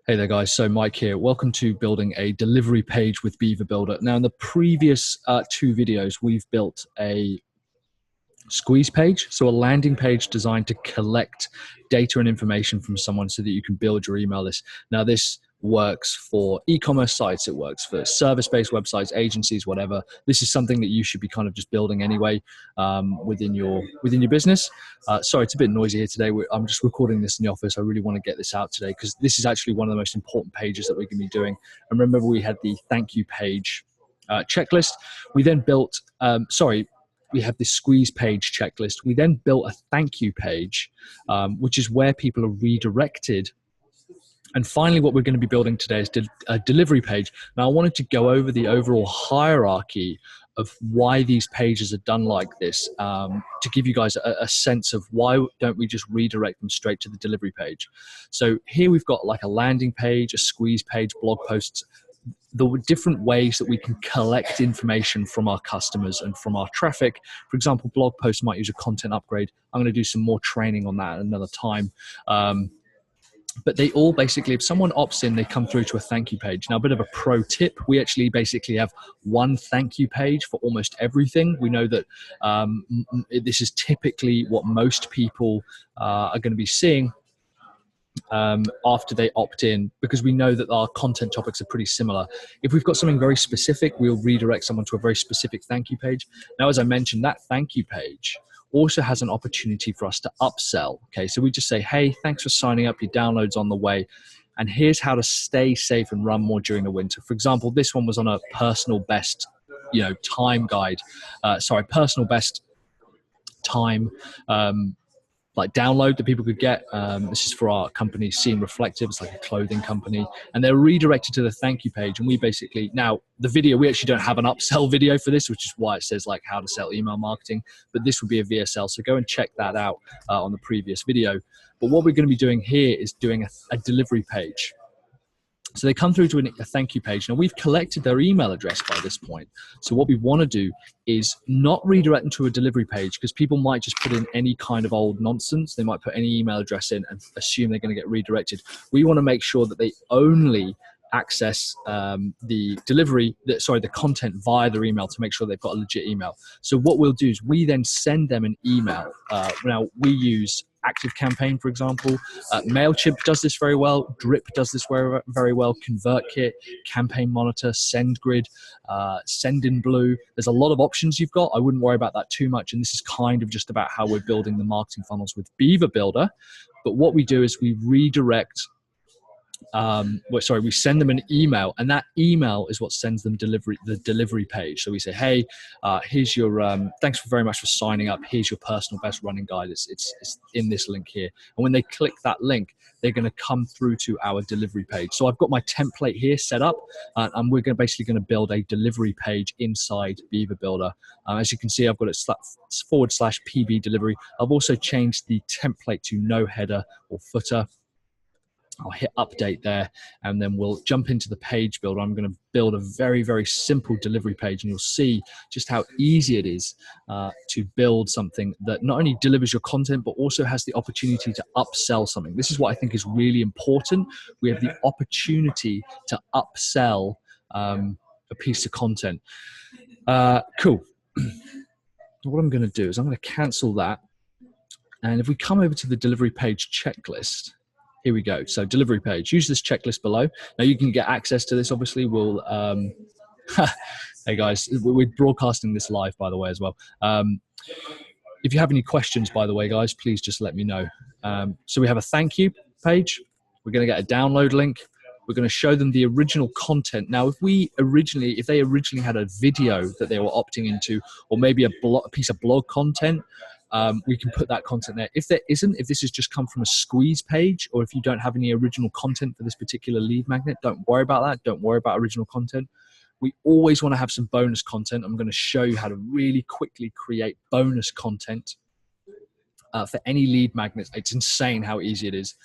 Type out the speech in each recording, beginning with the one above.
Hey there guys, so Mike here. Welcome to building a delivery page with Beaver Builder. Now in the previous two videos, we've built a squeeze page, so a landing page designed to collect data and information from someone so that you can build your email list. Now this works for e-commerce sites, it works for service-based websites, agencies, whatever. This is something that you should be kind of just building anyway within your business. Sorry, it's a bit noisy here today. I'm just recording this in the office. I really want to get this out today because this is actually one of the most important pages that we're going to be doing. And remember, we had the thank you page checklist. We then built, we have this squeeze page checklist. We then built a thank you page, which is where people are redirected. And finally, what we're going to be building today is a delivery page. Now, I wanted to go over the overall hierarchy of why these pages are done like this, to give you guys a sense of why don't we just redirect them straight to the delivery page. So here we've got like a landing page, a squeeze page, blog posts, the different ways that we can collect information from our customers and from our traffic. For example, blog posts might use a content upgrade. I'm going to do some more training on that at another time. But they all basically, if someone opts in, they come through to a thank you page. Now, a bit of a pro tip, we actually basically have one thank you page for almost everything. We know that this is typically what most people are going to be seeing after they opt in, because we know that our content topics are pretty similar. If we've got something very specific, we'll redirect someone to a very specific thank you page. Now, as I mentioned, that thank you page also has an opportunity for us to upsell. Okay, so we just say, hey, thanks for signing up, your download's on the way, and here's how to stay safe and run more during the winter. For example, this one was on a personal best, time guide. Personal best time like download that people could get. This is for our company, Seen Reflective. It's like a clothing company, and they're redirected to the thank you page. And we basically, now the video, we actually don't have an upsell video for this, which is why it says like how to sell email marketing, but this would be a VSL. So go and check that out on the previous video. But what we're going to be doing here is doing a delivery page. So they come through to a thank you page. Now we've collected their email address by this point. So what we want to do is not redirect them to a delivery page, because people might just put in any kind of old nonsense. They might put any email address in and assume they're going to get redirected. We want to make sure that they only access the content via their email to make sure they've got a legit email. So what we'll do is we then send them an email. Now we use ActiveCampaign, for example. MailChimp does this very well. Drip does this very, very well. ConvertKit, Campaign Monitor, SendGrid, Sendinblue. There's a lot of options you've got. I wouldn't worry about that too much. And this is kind of just about how we're building the marketing funnels with Beaver Builder. But what we do is we redirect we send them an email, and that email is what sends them the delivery page. So we say, hey, here's your thanks very much for signing up. Here's your personal best running guide. It's in this link here. And when they click that link, they're going to come through to our delivery page. So I've got my template here set up, and we're basically going to build a delivery page inside Beaver Builder. As you can see, I've got it /PB delivery. I've also changed the template to no header or footer. I'll hit update there, and then we'll jump into the page builder. I'm going to build a very, very simple delivery page, and you'll see just how easy it is to build something that not only delivers your content, but also has the opportunity to upsell something. This is what I think is really important. We have the opportunity to upsell a piece of content. Cool. What I'm going to do is I'm going to cancel that. And if we come over to the delivery page checklist, here we go. So delivery page, use this checklist below. Now you can get access to this. Obviously we'll, hey guys, we're broadcasting this live, by the way, as well. If you have any questions, by the way, guys, please just let me know. So we have a thank you page. We're going to get a download link. We're going to show them the original content. Now, if they originally had a video that they were opting into, or maybe a piece of blog content, we can put that content there. If there isn't, if this has just come from a squeeze page, or if you don't have any original content for this particular lead magnet, don't worry about that. Don't worry about original content. We always want to have some bonus content. I'm going to show you how to really quickly create bonus content for any lead magnets. It's insane how easy it is.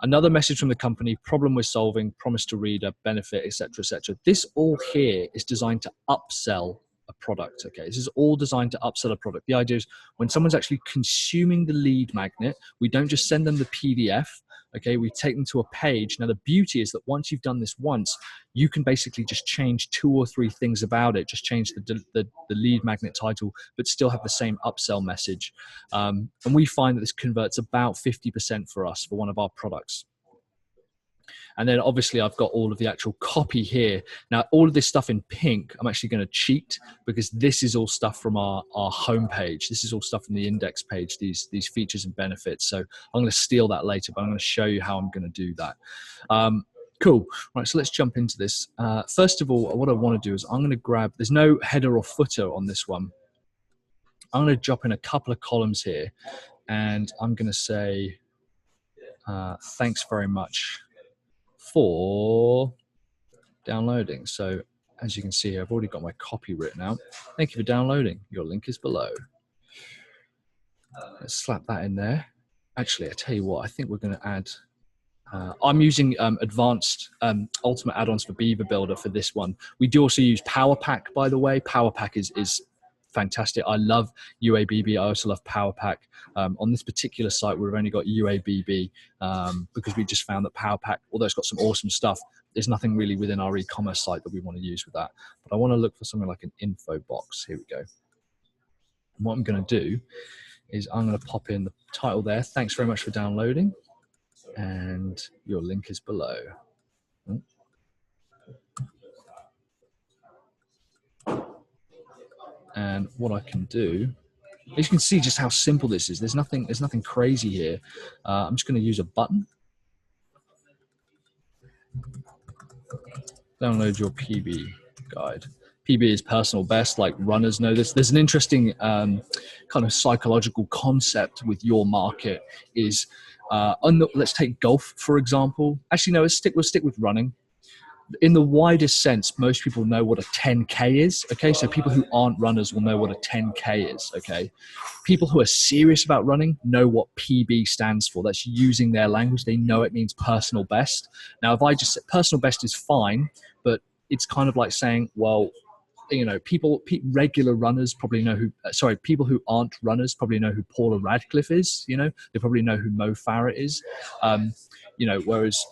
Another message from the company: problem we're solving, promise to reader, benefit, etc., etc. This all here is designed to upsell a product. Okay, this is all designed to upsell a product. The idea is when someone's actually consuming the lead magnet, we don't just send them the PDF Okay, we take them to a page. Now, the beauty is that once you've done this once, you can basically just change 2 or 3 things about it, just change the lead magnet title, but still have the same upsell message. And we find that this converts about 50% for us for one of our products. And then obviously I've got all of the actual copy here. Now, all of this stuff in pink, I'm actually going to cheat because this is all stuff from our homepage. This is all stuff from the index page, these features and benefits. So I'm going to steal that later, but I'm going to show you how I'm going to do that. Cool. Right, so let's jump into this. First of all, what I want to do is I'm going to grab, there's no header or footer on this one. I'm going to drop in a couple of columns here, and I'm going to say, thanks very much for downloading. So as you can see here, I've already got my copy written out. Thank you for downloading. Your link is below. Let's slap that in there. Actually, I tell you what, I think we're going to add, I'm using advanced ultimate add-ons for Beaver Builder for this one. We do also use Power Pack, by the way. Power Pack is fantastic. I love UABB. I also love Power Pack. On this particular site, we've only got UABB because we just found that Power Pack, although it's got some awesome stuff, there's nothing really within our e-commerce site that we want to use with that. But I want to look for something like an info box. Here we go. And what I'm going to do is I'm going to pop in the title there. Thanks very much for downloading. And your link is below. And what I can do, as you can see just how simple this is. There's nothing crazy here. I'm just going to use a button. Download your PB guide. PB is personal best, like runners know this. There's an interesting kind of psychological concept with your market is, let's take golf, for example. Actually, no, we'll stick with running. In the widest sense, most people know what a 10K is, okay? So people who aren't runners will know what a 10K is, okay? People who are serious about running know what PB stands for. That's using their language. They know it means personal best. Now, if I just say personal best is fine, but it's kind of like saying, well, you know, regular runners probably know who, people who aren't runners probably know who Paula Radcliffe is, you know? They probably know who Mo Farah is, you know, whereas,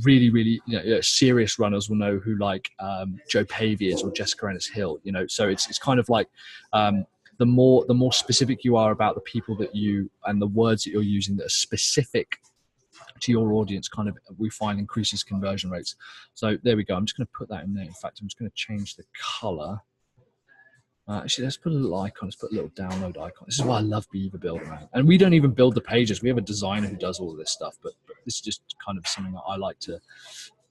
really serious runners will know who like Joe Pavey is or Jessica Ennis Hill, you know. So it's kind of like the more specific you are about the people that you and the words that you're using that are specific to your audience, kind of we find increases conversion rates. So there we go. I'm just going to put that in there. In fact, I'm just going to change the color. Actually, let's put a little icon. Let's put a little download icon. This is why I love Beaver Builder, man. And we don't even build the pages. We have a designer who does all of this stuff. But this is just kind of something that I like to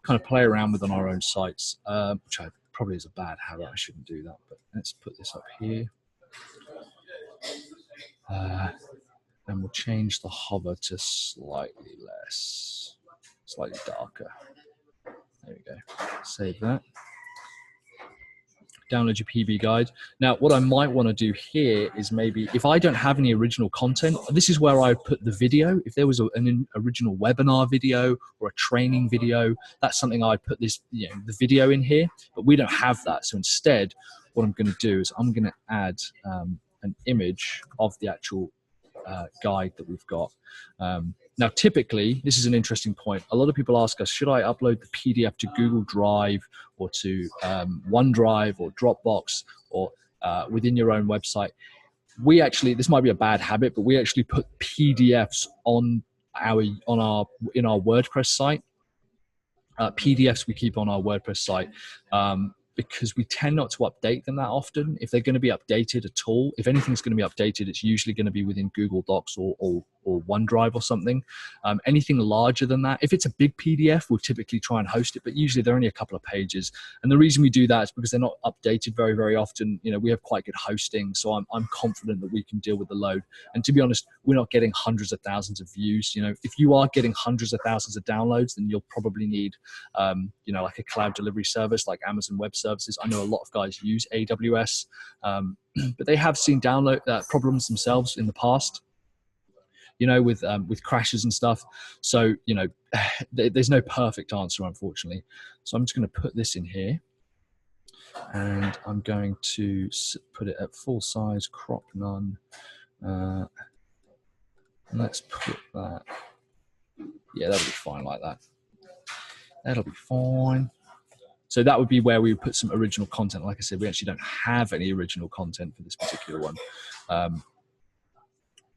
kind of play around with on our own sites, which probably is a bad habit. I shouldn't do that. But let's put this up here. And we'll change the hover to slightly less, slightly darker. There we go. Save that. Download your PB guide. Now, what I might want to do here is maybe if I don't have any original content, this is where I put the video. If there was an original webinar video or a training video, that's something I'd put this, you know, the video in here, but we don't have that. So instead, what I'm going to do is I'm going to add an image of the actual guide that we've got. Now, typically, this is an interesting point. A lot of people ask us, should I upload the PDF to Google Drive or to OneDrive or Dropbox or within your own website? We actually, this might be a bad habit, but we actually put PDFs in our WordPress site. PDFs we keep on our WordPress site because we tend not to update them that often. If they're going to be updated at all, if anything's going to be updated, it's usually going to be within Google Docs or OneDrive or something. Anything larger than that, if it's a big PDF, we'll typically try and host it, but usually they're only a couple of pages. And the reason we do that is because they're not updated very, very often. You know, we have quite good hosting, so I'm confident that we can deal with the load. And to be honest, we're not getting hundreds of thousands of views. You know, if you are getting hundreds of thousands of downloads, then you'll probably need, you know, like a cloud delivery service like Amazon Web Services. I know a lot of guys use AWS, but they have seen download problems themselves in the past, you know, with crashes and stuff. So, you know, there's no perfect answer, unfortunately. So I'm just going to put this in here, and I'm going to put it at full size, crop none. Let's put that Yeah, that'll be fine like that. That'll be fine. So that would be where we would put some original content. Like I said, we actually don't have any original content for this particular one.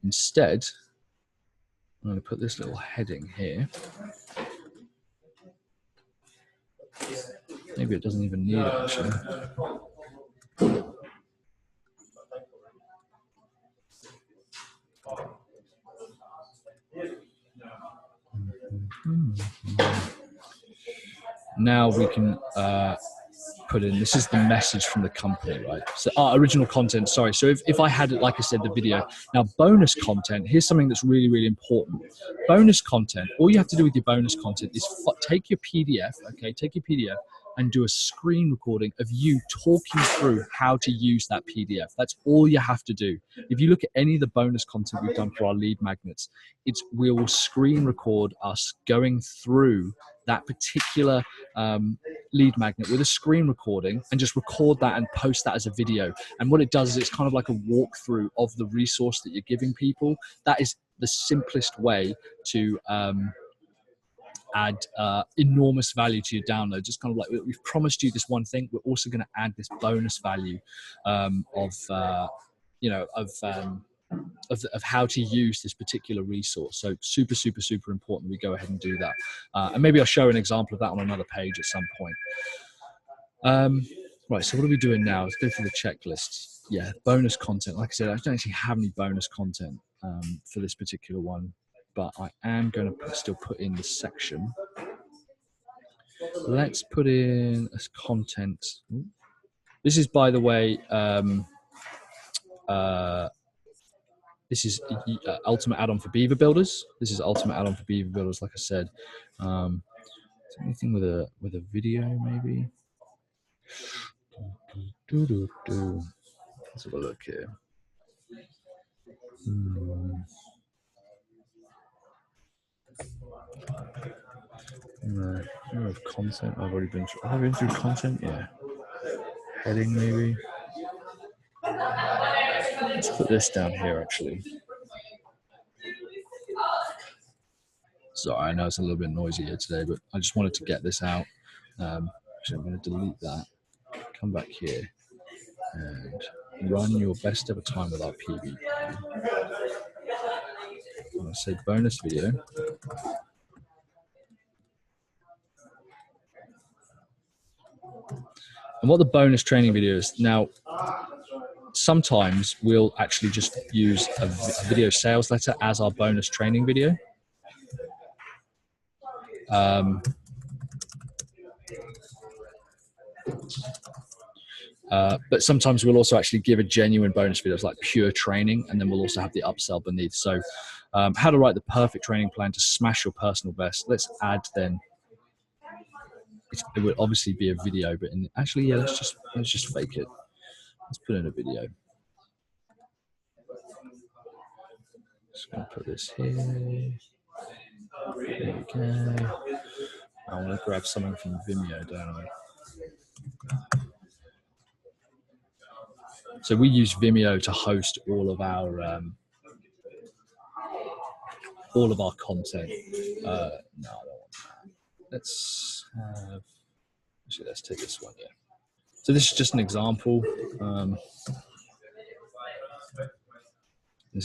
Instead, I'm going to put this little heading here. Maybe it doesn't even need it, actually. Now we can put in, this is the message from the company, right? So original content, sorry. So if I had it, like I said, the video. Now bonus content, here's something that's really, really important. Bonus content, all you have to do with your bonus content is take your PDF, okay? Take your PDF and do a screen recording of you talking through how to use that PDF. That's all you have to do. If you look at any of the bonus content we've done for our lead magnets, we will screen record us going through that particular lead magnet with a screen recording and just record that and post that as a video. And what it does is it's kind of like a walkthrough of the resource that you're giving people. That is the simplest way to add enormous value to your download. Just kind of like, we've promised you this one thing, we're also going to add this bonus value of how to use this particular resource. So super, super, super important we go ahead and do that. And maybe I'll show an example of that on another page at some point. Right, so what are we doing now? Let's go through the checklist. Yeah, bonus content. Like I said, I don't actually have any bonus content for this particular one, but I am going to still put in the section. Let's put in as content. This is, by the way, this is ultimate add-on for Beaver Builders. This is ultimate add-on for Beaver Builders. Like I said, is there anything with a video maybe? Let's have a look here. No, of content. I've already been through. Have I been through content? Yeah. Heading maybe. Let's put this down here actually. Sorry, I know it's a little bit noisy here today, but I just wanted to get this out. Actually, I'm going to delete that. Come back here and run your best ever time without PB. I'm going to say bonus video. And what the bonus training video is now, sometimes we'll actually just use a video sales letter as our bonus training video. But sometimes we'll also actually give a genuine bonus video, like pure training, and then we'll also have the upsell beneath. So how to write the perfect training plan to smash your personal best. Let's add then, it would obviously be a video, but actually, yeah, let's just fake it. Let's put in a video. Just gonna put this here. There we go. I want to grab something from Vimeo, don't I? So we use Vimeo to host all of our content. No, I don't want that. Let's have. Actually, let's take this one. Yeah. So this is just an example.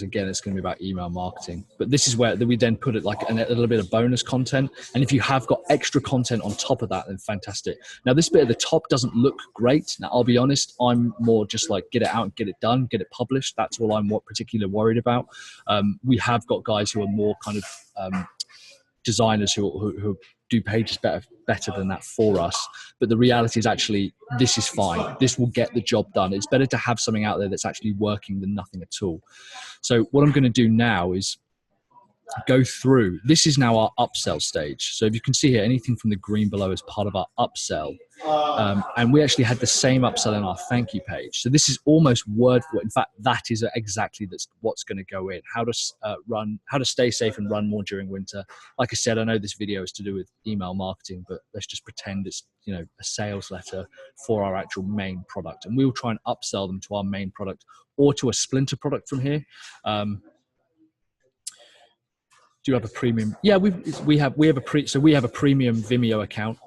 Again, it's going to be about email marketing, but this is where we then put it like a little bit of bonus content. And if you have got extra content on top of that, then fantastic. Now this bit at the top doesn't look great. Now I'll be honest, I'm more just like get it out and get it done, get it published. That's all I'm particularly worried about. We have got guys who are more kind of designers who do pages better than that for us. But the reality is actually, this is fine. This will get the job done. It's better to have something out there that's actually working than nothing at all. So what I'm going to do now is go through. This is now our upsell stage. So if you can see here, anything from the green below is part of our upsell. And we actually had the same upsell in our thank you page. So this is almost word for word. In fact, that is exactly what's going to go in. How to stay safe and run more during winter. Like I said, I know this video is to do with email marketing, but let's just pretend it's a sales letter for our actual main product, and we'll try and upsell them to our main product or to a splinter product from here. Do you have a premium? Yeah, we have a premium Vimeo account,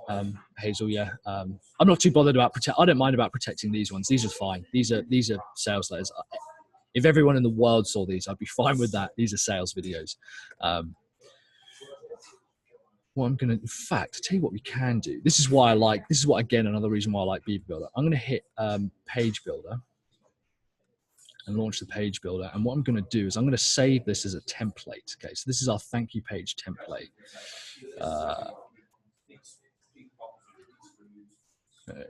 Hazel. Yeah, I'm not too bothered about I don't mind about protecting these ones. These are fine. These are sales letters. If everyone in the world saw these, I'd be fine with that. These are sales videos. What I'm gonna, in fact, tell you what we can do. This is why I like. This is what, again, another reason why I like Beaver Builder. I'm gonna hit Page Builder and launch the Page Builder. And what I'm going to do is I'm going to save this as a template. Okay, so this is our thank you page template.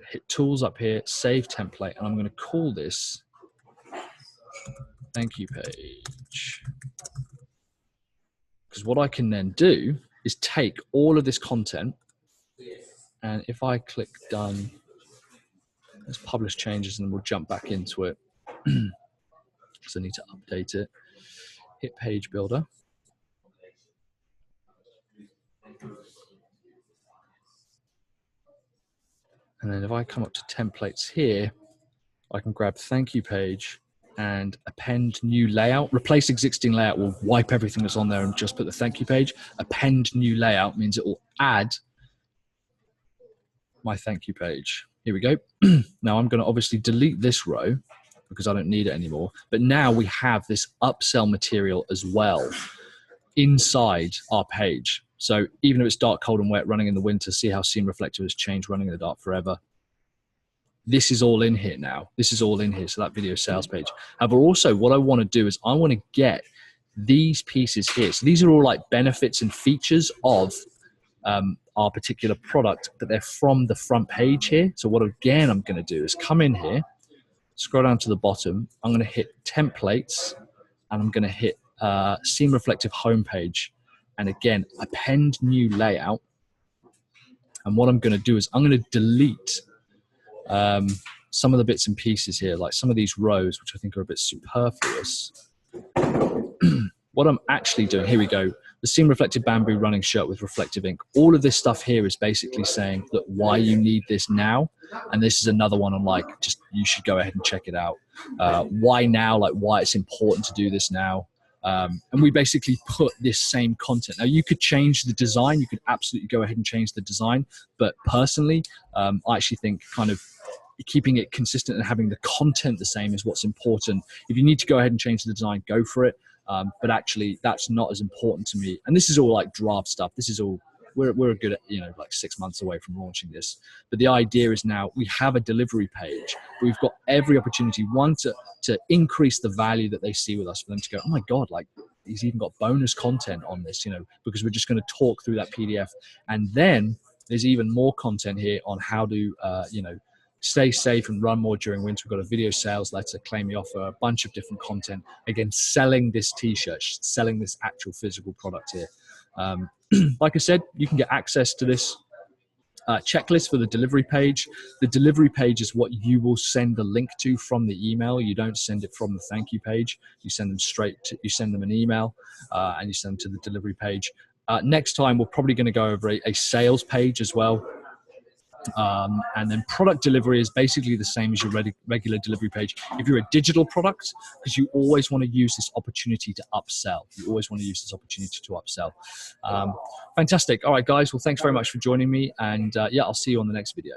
Hit Tools up here, Save Template, and I'm going to call this thank you page. Because what I can then do is take all of this content, and if I click Done, let's publish changes, and then we'll jump back into it. So I need to update it. Hit Page Builder. And then if I come up to templates here, I can grab thank you page and append new layout. Replace existing layout will wipe everything that's on there and just put the thank you page. Append new layout means it will add my thank you page. Here we go. Now I'm going to obviously delete this row because I don't need it anymore. But now we have this upsell material as well inside our page. So even if it's dark, cold, and wet, running in the winter, see how Seam Reflective has changed, running in the dark forever. This is all in here now. This is all in here. So that video sales page. However, also what I want to do is I want to get these pieces here. So these are all like benefits and features of our particular product, but they're from the front page here. So what again I'm going to do is come in here, scroll down to the bottom. I'm going to hit templates and I'm going to hit Seam Reflective homepage. And again, append new layout. And what I'm going to do is I'm going to delete some of the bits and pieces here, like some of these rows, which I think are a bit superfluous. What I'm actually doing, here we go, the Seam Reflective Bamboo running shirt with reflective ink. All of this stuff here is basically saying that why you need this now. And this is another one I'm like, just, you should go ahead and check it out. Why now? Like why it's important to do this now. And we basically put this same content. Now you could change the design. You could absolutely go ahead and change the design. But personally, I actually think kind of keeping it consistent and having the content the same is what's important. If you need to go ahead and change the design, go for it. But actually that's not as important to me. And this is all like draft stuff. This is all, we're a good, you know, like 6 months away from launching this. But the idea is now we have a delivery page. We've got every opportunity, one, to increase the value that they see with us, for them to go, oh my God, like he's even got bonus content on this, you know, because we're just going to talk through that PDF. And then there's even more content here on how to, you know, stay safe and run more during winter. We've got a video sales letter, claim your offer, a bunch of different content. Again, selling this t-shirt, selling this actual physical product here. Like I said, you can get access to this checklist for the delivery page. The delivery page is what you will send the link to from the email. You don't send it from the thank you page. You send them straight to, you send them an email and you send them to the delivery page. Next time, we're probably going to go over a sales page as well. And then product delivery is basically the same as your regular delivery page. If you're a digital product, because you always want to use this opportunity to upsell. You always want to use this opportunity to upsell. Fantastic. All right, guys. Well, thanks very much for joining me. And yeah, I'll see you on the next video.